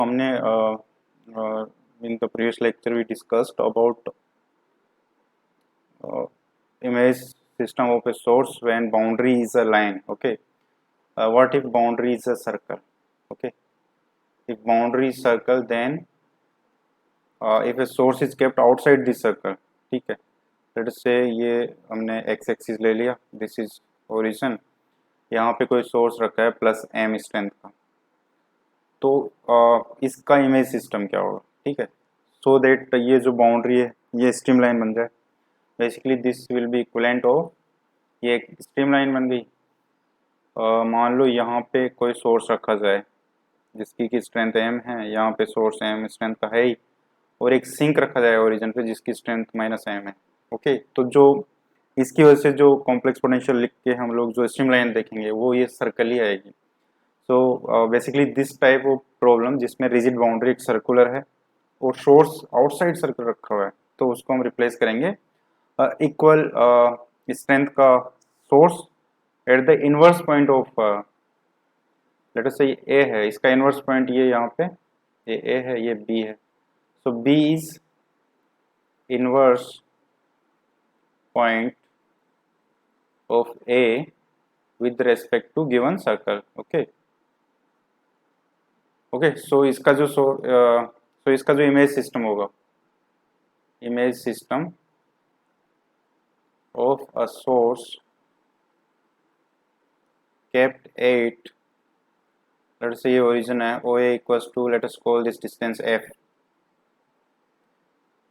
हमने in the previous lecture we discussed about image system of a source when boundary is a line. Okay, what if boundary is a circle? Okay, if boundary is circle, then if a source is kept outside the circle, ठीक है, let us say ये हमने x axis ले लिया, this is origin, यहाँ पे कोई source रखा है प्लस m स्ट्रेंथ का, तो इसका इमेज सिस्टम क्या होगा? ठीक है, सो दैट ये जो बाउंड्री है ये स्ट्रीमलाइन बन जाए. Basically this will B equivalent of, ये एक स्ट्रीमलाइन बन गई. मान लो यहाँ पे कोई सोर्स रखा जाए जिसकी की स्ट्रेंथ m है, यहाँ पे सोर्स m स्ट्रेंथ का है ही, और एक सिंक रखा जाए ओरिजिन पे जिसकी स्ट्रेंथ माइनस m है. ओके, तो जो इसकी वजह से जो कॉम्प्लेक्स पोटेंशियल लिख के हम लोग जो स्ट्रीमलाइन देखेंगे वो ये सर्कल ही आएगी. So basically this type of problem जिसमें रिजिड बाउंड्री एक सर्कुलर है और सोर्स आउटसाइड सर्कल रखा हुआ है, तो उसको हम रिप्लेस करेंगे इक्वल स्ट्रेंथ का source at the inverse point of, late us से ए है, इसका इनवर्स पॉइंट ये यहाँ पे ये ए है, ये बी है. So B is inverse point of A with respect to given circle. Okay okay, so इसका जो इमेज सिस्टम होगा, image system of a source kept 8, let us say ये ओरिजिन है, OA equals to, let us call this distance f.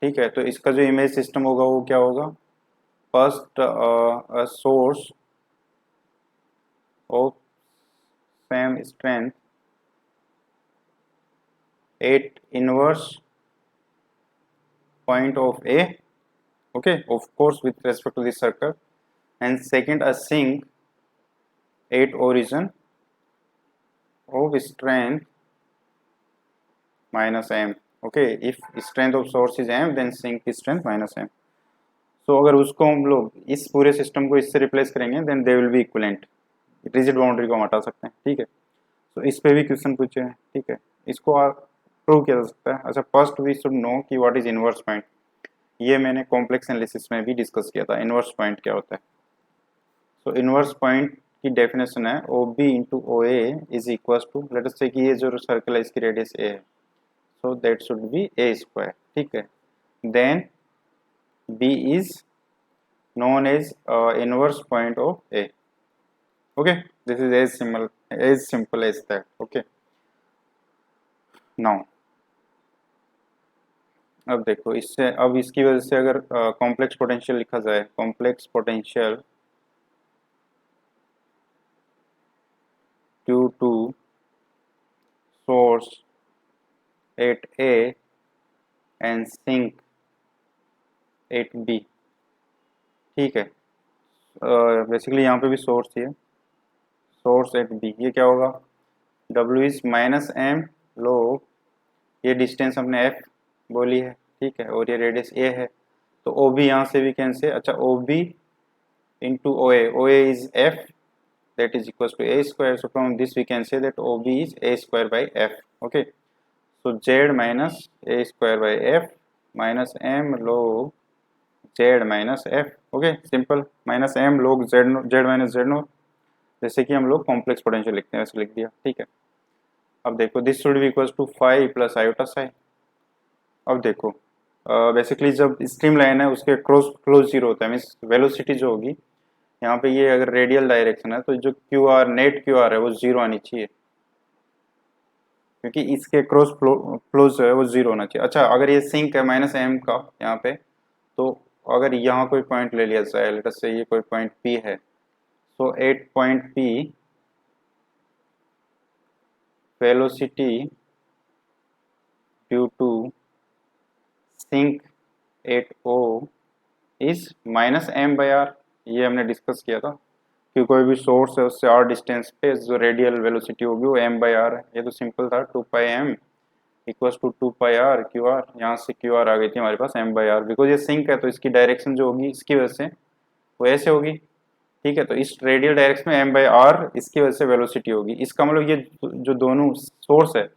ठीक है, तो इसका जो इमेज सिस्टम होगा वो क्या होगा? First a source of same strength 8 inverse point of A, okay, of course with respect to this circle, and second a sink 8 origin of strength minus m. Okay, if strength of source is m, then sink is strength minus m. So अगर उसको हम लोग इस पूरे system को इससे replace करेंगे, then they will be equivalent. Rigid boundary को हम हटा सकते हैं. ठीक है, तो इस पे भी क्वेश्चन पूछे हैं. ठीक है, इसको प्रूव किया जा सकता है. अच्छा, फर्स्ट वी शुड नो कि व्हाट इज इनवर्स पॉइंट. ये मैंने कॉम्प्लेक्स एनालिसिस में भी डिस्कस किया था, इनवर्स पॉइंट क्या होता है. सो इनवर्स पॉइंट की डेफिनेशन है OB into OA is equal to, let us say कि ये जो सर्कल है इसकी रेडियस A है, so that should be A square. ठीक है, then B is known as inverse point of A. Okay, this is as simple as that. Okay, now अब देखो इससे, अब इसकी वजह से अगर कॉम्प्लेक्स पोटेंशियल लिखा जाए, complex potential due to source at A and sink at B. ठीक है, बेसिकली यहाँ पे भी सोर्स ही है, सोर्स एट B. ये क्या होगा? W is minus m log, ये डिस्टेंस हमने f बोली है. ठीक है, और ये रेडियस A है, तो OB यहाँ से भी कैंसिल. अच्छा, OB into OA is f, that is equals to A square. So from this we can say that OB is A square by f. Okay, so Z minus A square by f minus m log Z minus f. Okay, simple, minus m log Z minus Z not, जैसे कि हम लोग complex potential लिखते हैं वैसे लिख दिया. ठीक है, अब देखो this should be equals to phi plus iota psi. अब देखो बेसिकली जब स्ट्रीम लाइन है उसके क्लोज जीरो होता है, मीन्स वेलोसिटी जो होगी यहाँ पे, ये अगर रेडियल डायरेक्शन है तो जो QR नेट QR है वो जीरो आनी चाहिए, क्योंकि इसके क्रॉस फ्लो जो है वो जीरो होना चाहिए. अच्छा, अगर ये सिंक है माइनस m का यहाँ पे, तो अगर यहाँ कोई पॉइंट ले लिया जाए, लेट अस से ये कोई पॉइंट P है, so at point P velocity due to sink at O is minus m by r. ये हमने डिस्कस किया था कि कोई भी सोर्स है उससे r डिस्टेंस पे जो रेडियल वेलोसिटी होगी वो m बाई r है. ये तो सिंपल था, 2 pi m equals to 2 pi r QR. यहाँ से QR आ गई थी हमारे पास m बाई r, बिकॉज ये सिंक है तो इसकी डायरेक्शन जो होगी इसकी वजह से वो ऐसे होगी. ठीक है, तो इस रेडियल डायरेक्शन में m बाई r इसकी वजह से वेलोसिटी होगी. इसका मतलब ये जो दोनों सोर्स है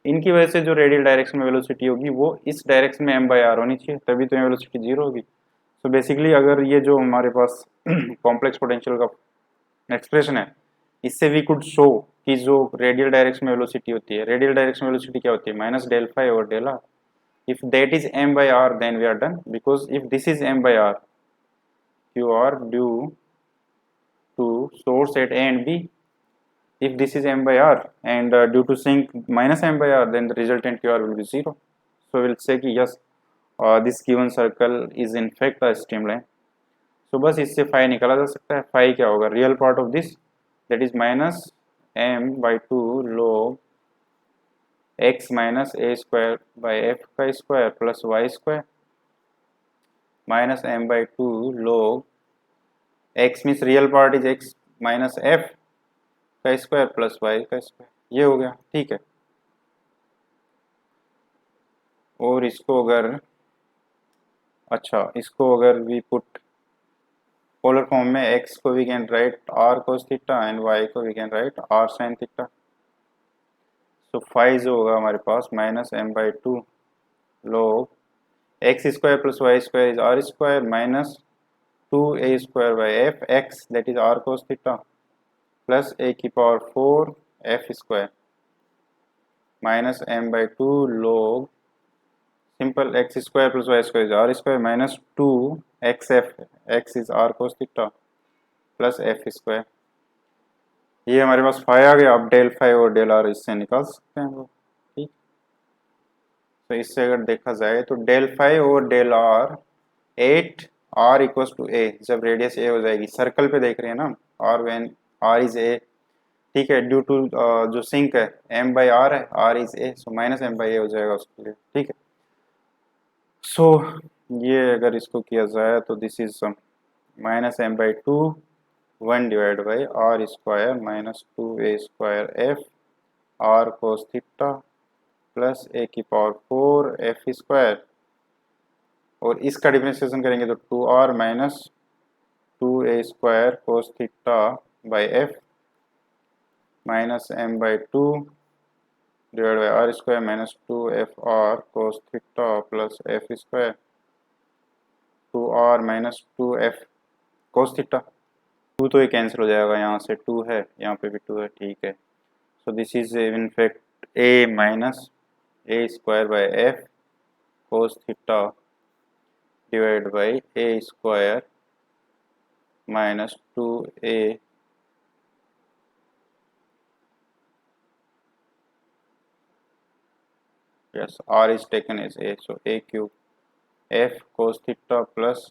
इनकी वजह से जो रेडियल डायरेक्शन में वेलोसिटी होगी वो इस डायरेक्शन में m बाई आर होनी चाहिए, तभी तो यहाँ वेलोसिटी जीरो होगी। सो बेसिकली अगर ये जो हमारे पास कॉम्प्लेक्स पोटेंशियल का एक्सप्रेशन है, इससे वी कुड शो कि जो रेडियल डायरेक्शन में वेलोसिटी होती है, रेडियल डायरेक्शन में वेलोसिटी क्या होती है, minus del phi over del r. If that is m by r, then we are done, because if this is m by r, q r due to source at a and b. If this is m by r and due to sink minus m by r, then the resultant q r will be 0. So we'll say कि yes, this given circle is in fact a streamline. So बस इससे phi निकाला जा सकता है। phi क्या होगा, real part of this, that is minus m by 2 log x minus a square by f का square plus y square minus m by 2 log x means real part is x minus f का square plus y का square, ये हो गया। ठीक है, और इसको अगर इसको अगर वी पुट पोलर फॉर्म में, x को we can write r cos theta and y को we can write r sin theta. So phi जो होगा हमारे पास minus m by 2 log x square plus y square is r square minus 2a square by F X that is r cos theta plus a की power 4 f square minus m by 2 log simple x square plus y square is r square minus 2 xf x is r cos theta plus f square. ये हमारे पास phi आ गया। अब del phi और del are इससे निकाल सकते हैं हम लोग। ठीक, तो इससे अगर देखा जाए तो डेल फाई और del r 8 r equals to a, जब रेडियस a हो जाएगी, सर्कल पे देख रहे हैं ना, r when r is a, ठीक है, ड्यू टू जो सिंक है m बाई r है, r is a, so minus m by a हो जाएगा उसके लिए। ठीक है, सो ये अगर इसको किया जाए तो this is minus m by 2 1 divide by r square minus 2a square f r cos theta plus a की पावर 4 f स्क्वायर, और इसका डिफरेंशिएशन करेंगे तो 2r minus 2a square cos theta by f minus m by 2 divide by r square minus 2fr cos theta plus f square 2r minus 2f cos theta. 2 तो ये cancel हो जाएगा, यहाँ से 2 है, यहाँ पे भी 2 है। ठीक है, so this is in fact a minus a square by f cos theta divide by a square minus 2a yes r is taken as a, so a cube f cos theta plus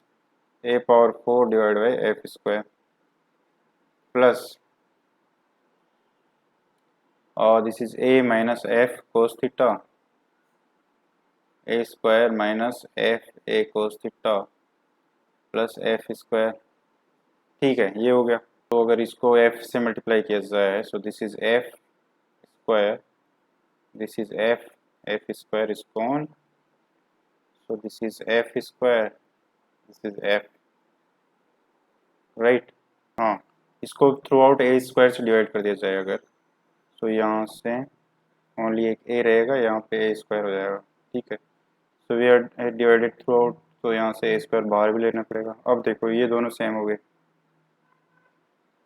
a power 4 divided by f square plus this is a minus f cos theta a square minus f a cos theta plus f square। ठीक है, ये हो गया। तो अगर इसको f से multiply किया जाए, so this is f square, this is f square is gone, so this is f square, this is f, right? हाँ, इसको थ्रू आउट a स्क्वायर से डिवाइड कर दिया जाए अगर, so यहाँ से ओनली एक a रहेगा, यहाँ पे a स्क्वायर हो जाएगा। ठीक है, so we are divided through out, तो यहाँ से a स्क्वायर बाहर भी लेना पड़ेगा। अब देखो ये दोनों सेम हो गए,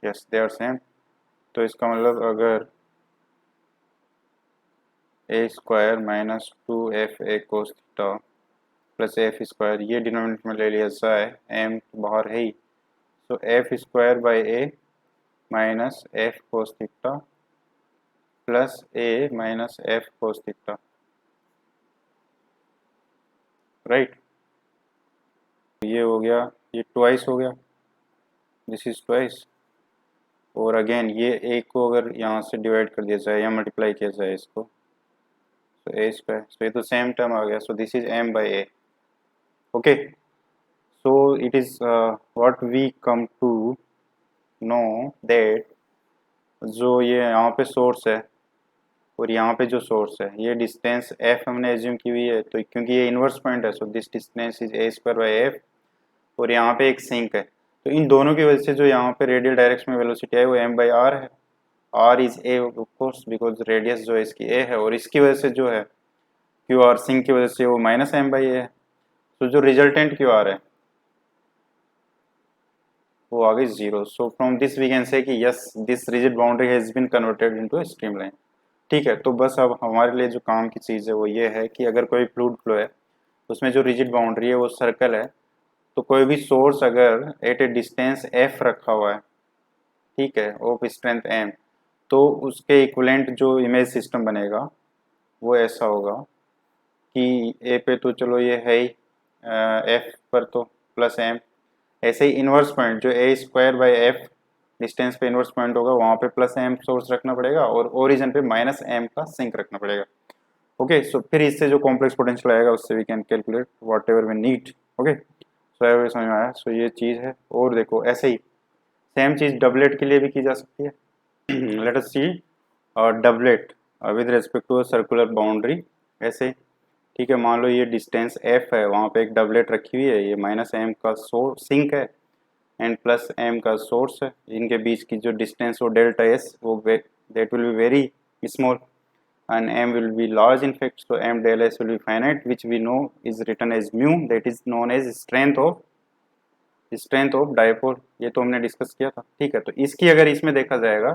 यस दे आर सेम। तो इसका मतलब अगर a square minus 2fa cos theta plus f square, ये डिनोमिनेटर में ले लिया जाए, m बाहर है ही, सो f square by a minus f cos theta plus a minus f cos theta, right? ये हो गया, ये ट्वाइस हो गया, दिस इज ट्वाइस। और अगेन ये a को अगर यहाँ से डिवाइड कर दिया जाए या मल्टीप्लाई किया जाए इसको, so a square, so ये तो सेम टर्म आ गया, so this is m by a। okay, so it is what we come to know that जो ये यहाँ पे सोर्स है और यहाँ पे जो सोर्स है, ये डिस्टेंस f हमने एज्यूम की हुई है, तो क्योंकि ये इन्वर्स पॉइंट है, so this distance is a square by f, और यहाँ पे एक सिंक है, तो इन दोनों की वजह से जो यहाँ पे रेडियल डायरेक्शन में वेलोसिटी है वो m बाई r है। R is a of course because radius जो है इसकी ए है और इसकी वजह से जो है क्यू आर सिंक की वजह से वो माइनस एम बाई ए है। तो जो रिजल्टेंट क्यू आर है वो आ गई zero. So from this we can say कि yes this rigid boundary has been converted into streamline. ठीक है, तो बस अब हमारे लिए जो काम की चीज़ है वो ये है कि अगर कोई फ्लूइड फ्लो है उसमें जो रिजिड बाउंड्री है वो सर्कल है, तो कोई भी सोर्स अगर एट ए डिस्टेंस एफ रखा हुआ है, ठीक है, ऑफ स्ट्रेंथ एम, तो उसके इक्विवेलेंट जो इमेज सिस्टम बनेगा वो ऐसा होगा कि ए पे तो चलो ये है ही, एफ पर तो प्लस एम, ऐसे ही इन्वर्स पॉइंट जो ए स्क्वायर बाई एफ डिस्टेंस पे इन्वर्स पॉइंट होगा वहाँ पे प्लस एम सोर्स रखना पड़ेगा और ओरिजिन पे माइनस एम का सिंक रखना पड़ेगा। ओके, सो फिर इससे जो कॉम्प्लेक्स पोटेंशियल आएगा उससे we can calculate whatever we need. Okay, so ever समझ में आया। सो ये चीज़ है। और देखो ऐसे ही सेम चीज़ डबलेट के लिए भी की जा सकती है। Let us see doublet with respect to a circular boundary. ऐसे, ठीक है, मान लो ये डिस्टेंस एफ है, वहाँ पे एक डबलेट रखी हुई है, ये माइनस एम का सोर्स सिंक है एंड प्लस एम का सोर्स है, इनके बीच की जो डिस्टेंस वो डेल्टा एस वो that will be very small and m will be large in fact, so m del s will be finite, which we know is written as mu, that is known as strength of dipole। ये तो हमने discuss किया था। ठीक है, तो इसकी अगर इसमें देखा जाएगा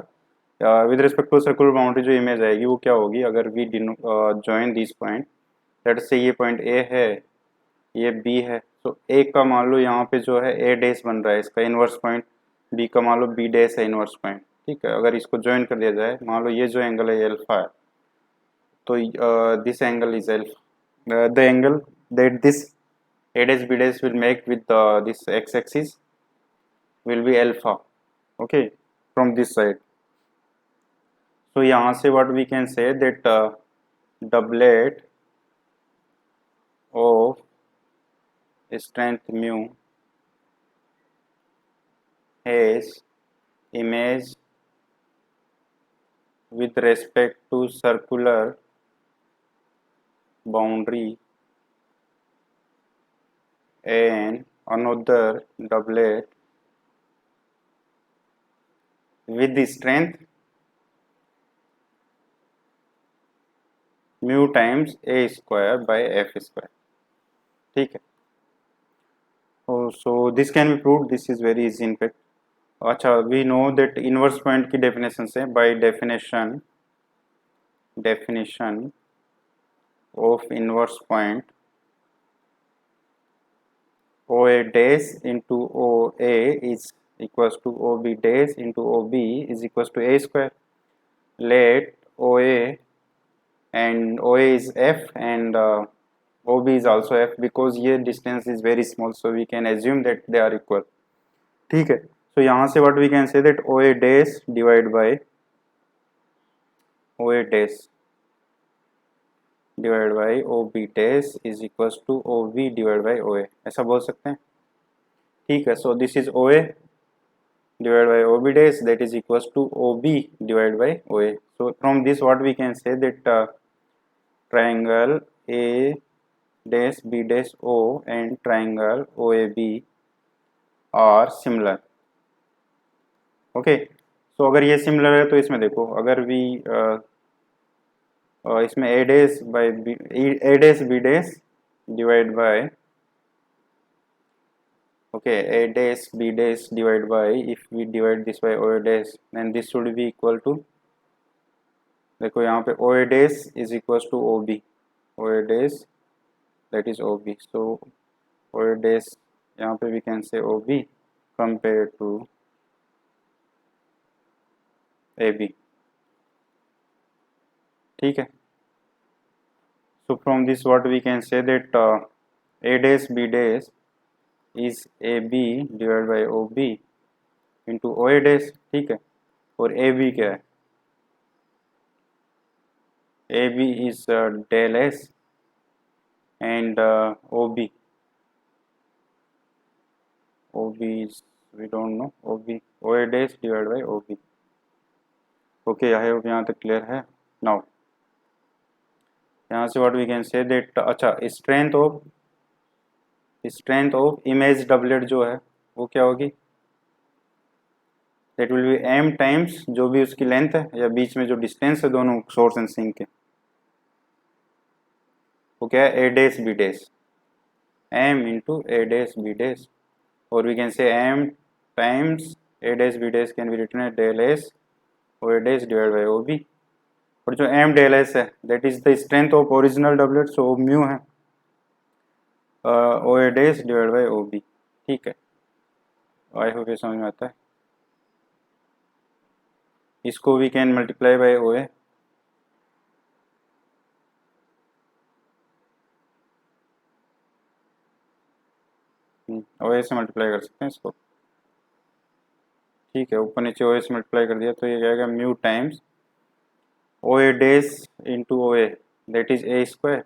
with respect to circular boundary जो इमेज आएगी वो क्या होगी, अगर we join this point, let say ये पॉइंट ए है, ये बी है, तो ए का मान लो यहाँ पे जो है ए डैश बन रहा है इसका इनवर्स पॉइंट, बी का मान लो बी डैश है इनवर्स पॉइंट। ठीक है, अगर इसको ज्वाइन कर दिया जाए, मान लो ये जो एंगल है अल्फा है, तो this angle is alpha, the angle that this a dash b dash will make with this x axis will be alpha, okay, from this side। so यहाँ से what we can say that doublet of strength mu has image with respect to circular boundary and another doublet with the strength mu times a square by f square। ठीक है, so this can be proved, this is very easy in fact। अच्छा, we know that inverse point की definition से, by definition of inverse point O A dash into O A is equals to O B dash into O B is equals to a square. Let O A and OA is F and OB is also F because ये distance is very small, so we can assume that they are equal। ठीक है, so यहाँ से what we can say that OA dash divided by OA dash divided by OB dash is equals to OB divided by OA, ऐसा बोल सकते हैं। ठीक है, so this is OA divided by OB dash, that is equals to OB divided by OA। so from this what we can say that triangle A dash B dash O and triangle OAB are similar। Okay, so अगर ये similar है तो इसमें देखो, अगर भी इसमें A dash by B, A dash B dash divide by, okay, A dash B dash divided by, if we divide this by OA dash then this should be equal to, देखो यहाँ पे OA dash is equals to OB, OA dash that is OB, so OA dash यहाँ पे we can say OB compared to AB। ठीक है, so from this what we can say that A dash B dash is AB divided by OB into OA dash। ठीक है, और AB क्या है, AB is del S and OB is, we don't know, OA dash divided by OB। okay, I hope यहाँ तक clear है। now यहाँ से what we can say that अच्छा, स्ट्रेंथ ऑफ इमेज डबलेट जो है वो क्या होगी, that will be m times जो भी उसकी लेंथ है या बीच में जो डिस्टेंस है दोनों सोर्स एंड सिंक के, वो क्या है, a dash b dash, m into a dash b dash, और we can say m times a dash b dash can be written as del s O a dash divide by O B, और जो m del s है that is the strength of original doublet, so mu है O A dash divide by O B. ठीक है, आई hope ये समझ में आता है। इसको we can multiply by O A, O A से मल्टीप्लाई कर सकते हैं इसको। ठीक है, ऊपर नीचे ओ ए से मल्टीप्लाई कर दिया तो ये क्या आएगा, mu times O A dash into O A that is a square,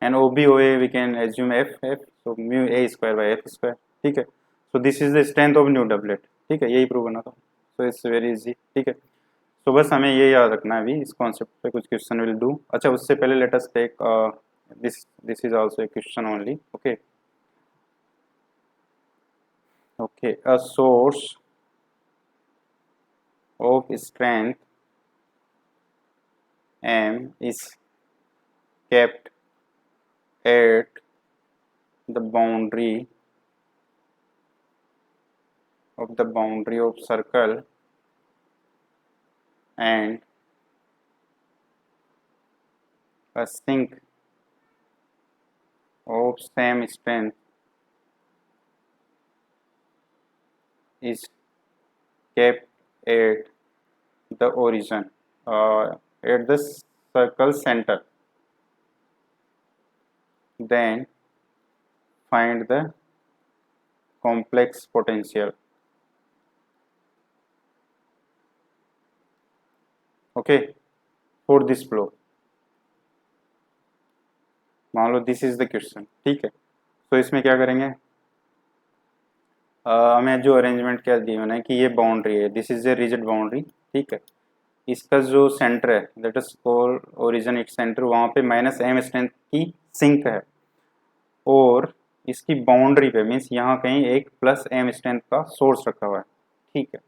and O B O A we can assume f f, so mu a square by f square. ठीक है, so this is the strength of new doublet. ठीक है, यही prove करना था, so it's very easy. ठीक है, तो बस हमें ये याद रखना है, अभी इस कॉन्सेप्ट पे कुछ क्वेश्चन विल डू। अच्छा, उससे पहले let us take this is also a question only. Okay okay, a source of strength m is kept at the boundary of circle and a sink of same strength is kept at the origin at the circle center, then find the complex potential. Okay, for this flow, मान लो this is the question. ठीक है, तो इसमें क्या करेंगे, हमें जो arrangement क्या दी मैंने कि ये बाउंड्री है, this is a rigid boundary. ठीक है, इसका जो सेंटर है that is called origin it centre, वहाँ पे माइनस एम स्ट्रेंथ की सिंक है, और इसकी बाउंड्री पे मीन्स यहाँ कहीं एक प्लस एम स्ट्रेंथ का सोर्स रखा हुआ है। ठीक है,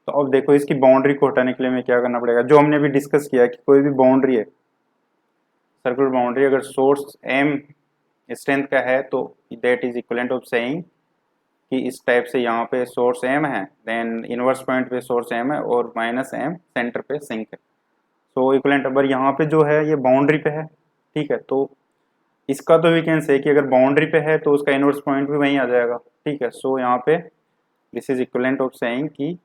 तो अब देखो इसकी बाउंड्री को हटाने के लिए हमें क्या करना पड़ेगा, जो हमने अभी डिस्कस किया कि कोई भी बाउंड्री है, सर्कुलर बाउंड्री, अगर सोर्स एम स्ट्रेंथ का है तो that is equivalent of saying कि इस टाइप से यहाँ पे सोर्स एम है, देन इनवर्स पॉइंट पे सोर्स एम है और माइनस एम सेंटर पे सिंक है, सो इक्विवेलेंट। अगर यहाँ पे जो है ये बाउंड्री पे है, ठीक है, तो इसका तो वी कैन से कि अगर बाउंड्री पे है तो उसका इनवर्स पॉइंट भी वहीं आ जाएगा। ठीक है, सो यहाँ पे this is equivalent of saying कि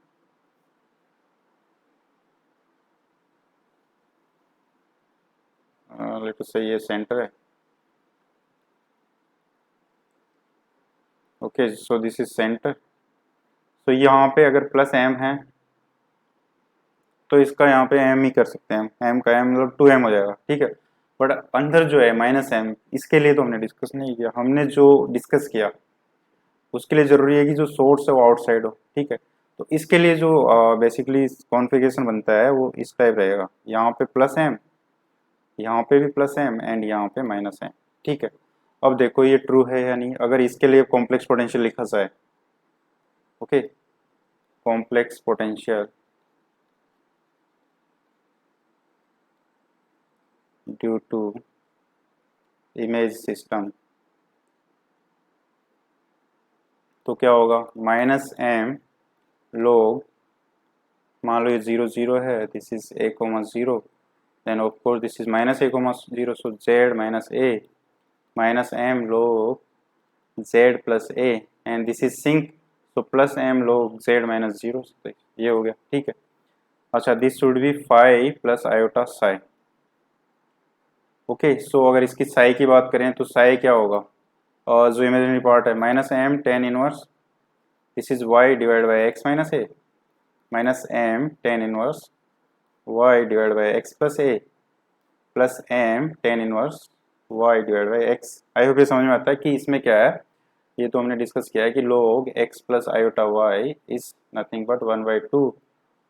लेट अस से ये सेंटर है। Okay, so this is centre, तो यहाँ पे अगर प्लस एम है तो इसका यहाँ पे एम ही कर सकते हैं, एम का एम मतलब 2m हो जाएगा। ठीक है, बट अंदर जो है माइनस एम, इसके लिए तो हमने डिस्कस नहीं किया, हमने जो डिस्कस किया उसके लिए ज़रूरी है कि जो सोर्स है वो आउटसाइड हो। ठीक है, तो इसके लिए जो बेसिकली कॉन्फ़िगरेशन बनता है वो इस टाइप रहेगा, यहाँ पे प्लस एम, यहाँ पे भी प्लस एम एंड यहाँ पे माइनस एम। ठीक है, अब देखो ये ट्रू है या नहीं, अगर इसके लिए कॉम्प्लेक्स पोटेंशियल लिखा जाए, okay, complex potential due to image system, तो क्या होगा, माइनस एम लोग, मान लो ये 0 0 है, this is a, 0, then of course this is minus a, 0, so z minus a minus M log z plus a, and this is sink, so plus M log z minus 0, ये हो गया। ठीक है, अच्छा, this should be phi plus iota psi. Okay, so अगर इसकी साई की बात करें तो साई क्या होगा, और जो इमेजिनरी पार्ट है minus m tan inverse, this is y divide by x minus a, minus m tan inverse y divide by x plus a, plus m tan inverse y divide by x. I hope ये समझ में आता है कि इसमें क्या है, ये तो हमने डिस्कस किया है कि log x plus iota y is nothing but 1/2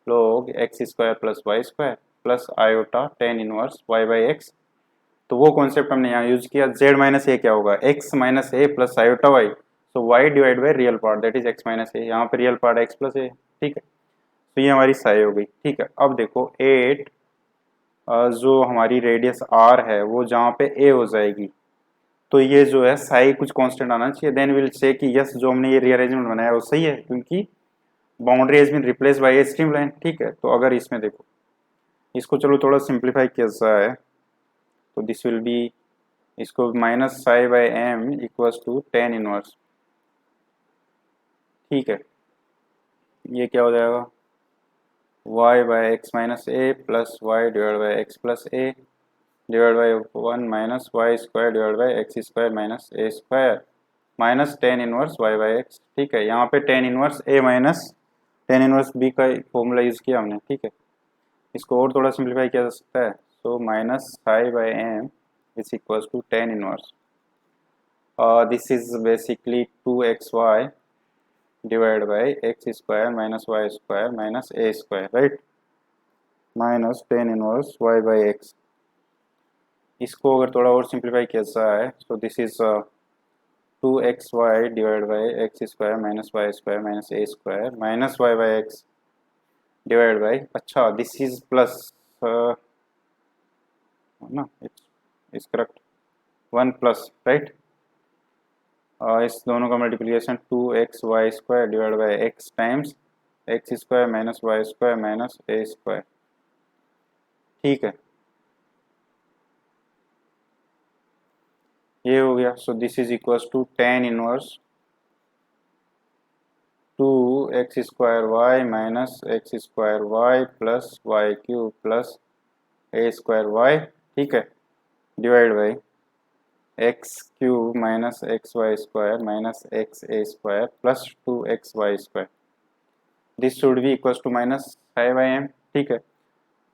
log x square plus Y square plus iota tan inverse y by x. तो वो कॉन्सेप्ट हमने यहाँ यूज किया, z माइनस ए क्या होगा, x minus A plus iota y, so y divide by real part that is x minus A, यहाँ पे real part x plus A. ठीक है, तो ये हमारी साई हो गई। ठीक है, अब देखो 8 जो हमारी रेडियस आर है वो जहाँ पे ए हो जाएगी, तो ये जो है साई कुछ कांस्टेंट आना चाहिए, देन विल से कि यस जो हमने ये रीअरेंजमेंट बनाया वो सही है, क्योंकि boundary has been replace by a stream line. ठीक है, तो अगर इसमें देखो, इसको चलो थोड़ा सिंप्लीफाई किया जाए, तो दिस विल बी, इसको minus psi by m equals to tan inverse. ठीक है, ये क्या हो जाएगा, y by x minus A plus y divide by x plus a divide by 1 minus y square divide by x square minus a square minus tan inverse y by x. ठीक है, यहाँ पे tan inverse a minus tan inverse b का formula use किया हमने। ठीक है, इसको और थोड़ा सिंप्लीफाई किया जा सकता है, so minus five by m is equals to tan inverse, this is basically 2xy divide by x square minus y square minus a square, right, minus tan inverse y by x. इसको अगर थोड़ा और simplify किया जाए, so this is 2xy divide by x square minus y square minus a square minus y by x divide by, अच्छा this is plus ना, it's correct, one plus, right, इस दोनों का multiplication 2xy square divide by x times x square minus y square minus a square. ठीक है, ये हो गया, so this is equals to tan inverse 2x square y minus x square y plus y cube plus A square y. ठीक है, divide by x cube minus x Y square minus x a square plus 2xy square, this should be equals to minus five by m. ठीक है,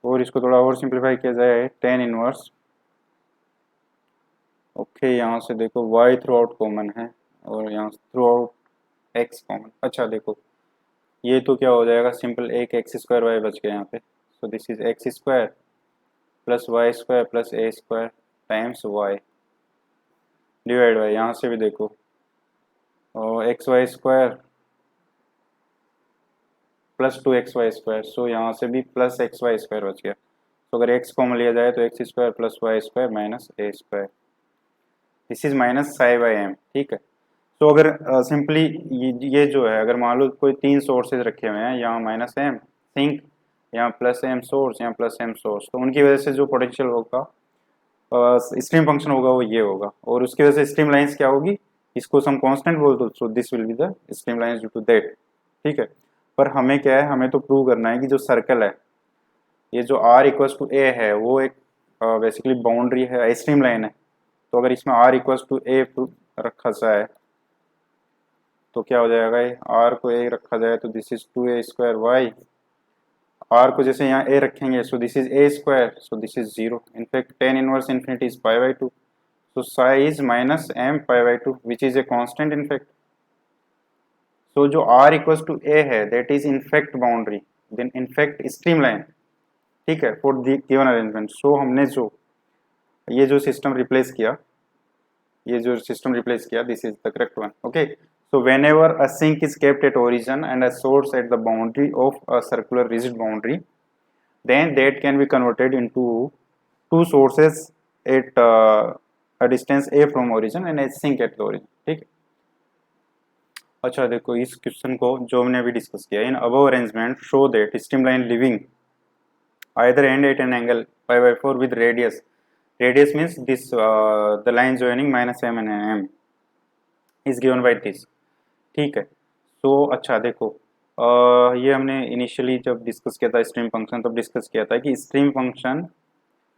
और इसको थोड़ा और simplify किया जाए, टेन इनवर्स, ओके यहाँ से देखो y थ्रू आउट कॉमन है और यहाँ थ्रू आउट x कॉमन। अच्छा देखो, ये तो क्या हो जाएगा, सिंपल एक एक्स स्क्वायर वाई बच गया यहाँ पे, so this is X square plus Y square plus A square times Y divide by, यहाँ से भी देखो X Y square plus 2xy square, so यहाँ से भी प्लस एक्स वाई स्क्वायर बच गया, तो अगर x कॉमन लिया जाए तो x square plus Y square minus a square, this is minus psi by m. ठीक है, तो अगर सिंपली ये जो है, अगर मान लो कोई तीन सोर्सेज रखे हुए हैं, यहाँ माइनस एम सिंक, यहाँ प्लस एम सोर्स, यहाँ प्लस एम सोर्स, तो उनकी वजह से जो पोटेंशियल होगा, स्ट्रीम फंक्शन होगा वो ये होगा, और उसकी वजह से स्ट्रीम लाइंस क्या होगी, इसको हम कांस्टेंट बोल दो, so this will be the stream lines due to that. ठीक है, पर हमें क्या है, हमें तो प्रूव करना है कि जो सर्कल है, ये जो r इक्वल्स टू ए है, वो एक बेसिकली बाउंड्री है, स्ट्रीम लाइन है, तो अगर इसमें r इक्वल्स टू ए रखा जाए तो क्या हो जाएगा, ये r को a रखा जाए तो this is 2a square y, r को जैसे यहाँ a रखेंगे, so this is a square, so this is zero, in fact tan inverse infinity is pi by two, so psi is minus m pi by 2 which is a constant in fact, so जो r equals to a है that is in fact boundary, then in fact streamline। ठीक है, for the given arrangement, so हमने जो ये जो system replace किया, this is the correct one। okay, so whenever a sink is kept at origin and a source at the boundary of a circular rigid boundary, then that can be converted into two sources at a distance a from origin and a sink at the origin। ठीक है, अच्छा देखो इस question को जो हमने अभी discuss किया, in above arrangement show that streamline living either end at an angle pi by 4 with radius means this the line joining minus m and m is given by this। ठीक है, तो अच्छा देखो ये हमने इनिशियली जब discuss किया था स्ट्रीम फंक्शन, तब डिस्कस किया था कि stream function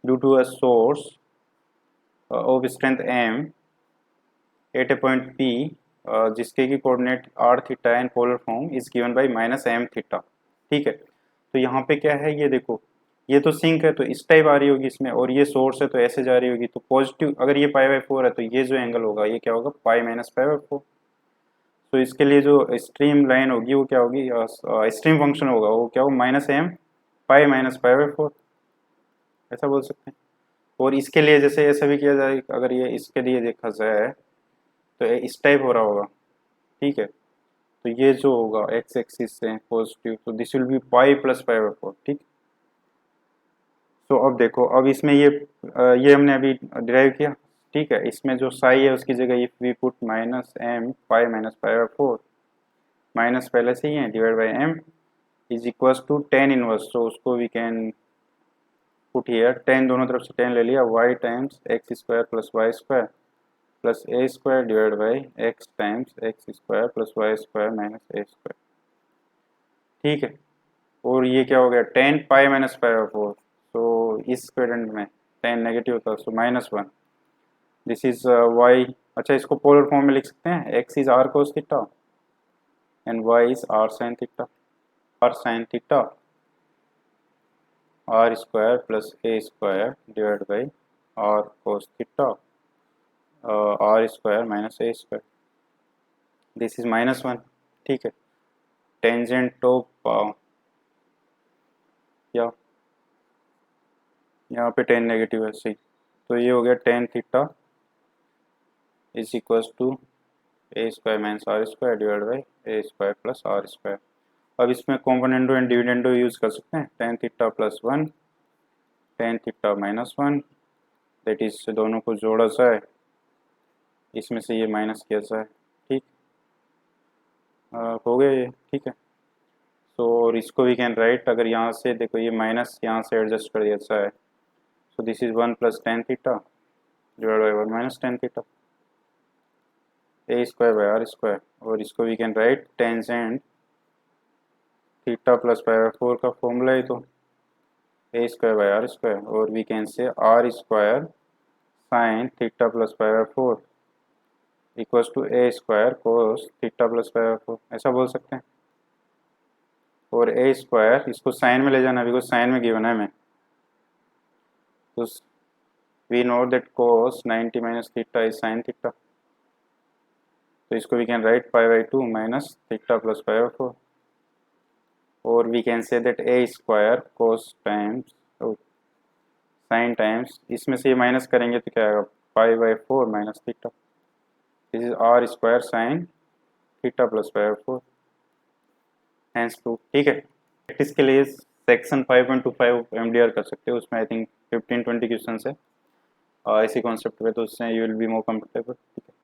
due to a source of strength m at a point p जिसके की coordinate r theta and polar form is given by minus m theta. ठीक है, तो यहाँ पे क्या है, ये देखो ये तो सिंक है तो इस टाइप आ रही होगी इसमें, और ये सोर्स है तो ऐसे जा रही होगी, तो पॉजिटिव अगर ये पाई बाई 4 है तो ये जो एंगल होगा ये क्या होगा, पाई माइनस पाई बाई 4। तो इसके लिए जो स्ट्रीम लाइन होगी वो क्या होगी, स्ट्रीम फंक्शन होगा वो क्या होगा, minus m pi minus pi by 4, ऐसा बोल सकते हैं। और इसके लिए जैसे ऐसा भी किया जाए, अगर ये इसके लिए देखा जाए तो इस टाइप हो रहा होगा। ठीक है, तो ये जो होगा एक्स एक्सिस से पॉजिटिव, तो this will B pi plus pi by 4, ठीक। तो अब देखो, अब इसमें ये हमने अभी डिराइव किया, ठीक है। इसमें जो साई है उसकी जगह if we put minus m pi minus pi by 4, minus पहले से ही है, divide by m is equals to tan inverse, तो उसको we can put here, tan दोनों तरफ से टेन ले लिया, y times x square plus Y square plus A square divide by x times x square plus Y square minus a square, ठीक है। और ये क्या हो गया, ten pi minus pi by 4, तो इस क्वेड्रेंट में टेन नेगेटिव होता है, सो -1, दिस इज वाई। अच्छा, इसको पोलर फॉर्म में लिख सकते हैं, x is r cos theta and y is r sine theta, r sine theta r square plus A square divide by r cos theta r square minus a square, this is -1, ठीक है। Tangent of या यहाँ पे ten negative है, सही। तो ये हो गया tan theta is equals to a square minus r square divide by a square plus r square. अब इसमें कॉम्पोनेंडो एंड डिविडेंडो यूज कर सकते हैं, tan theta plus 1 tan theta -1, that is दोनों को जोड़ा जाए, इसमें से ये माइनस किया जाए, ठीक। हो गया ये, ठीक है। सो और इसको वी कैन राइट, अगर यहाँ से देखो ये माइनस यहाँ से एडजस्ट कर दिया जाए, so this is 1 plus tan theta divide by 1 minus tan theta a square by r square, और इसको we can write tangent theta plus pi by 4 का फॉर्मूला है, तो a square by r square, और we can say r square sine theta plus pi by 4 equals to a square cos theta plus pi by 4, ऐसा बोल सकते हैं। और ए square इसको साइन में ले जाना, बिकॉज साइन में गिवन है हमें, तो we know that cos 90 minus theta is sine theta, तो इसको we can write pi by 2 minus theta plus pi by 4, और we can say that a square cos times sine times, इसमें से ये माइनस करेंगे तो क्या आएगा, pi by 4 minus theta, this is r square sine theta plus pi by 4, hence to, ठीक है। प्रैक्टिस के लिए सेक्शन 5.25 MDR कर सकते हो, उसमें आई थिंक 15-20 क्वेश्चन है इसी कॉन्सेप्ट पे, तो उससे you will be more comfortable, ठीक है।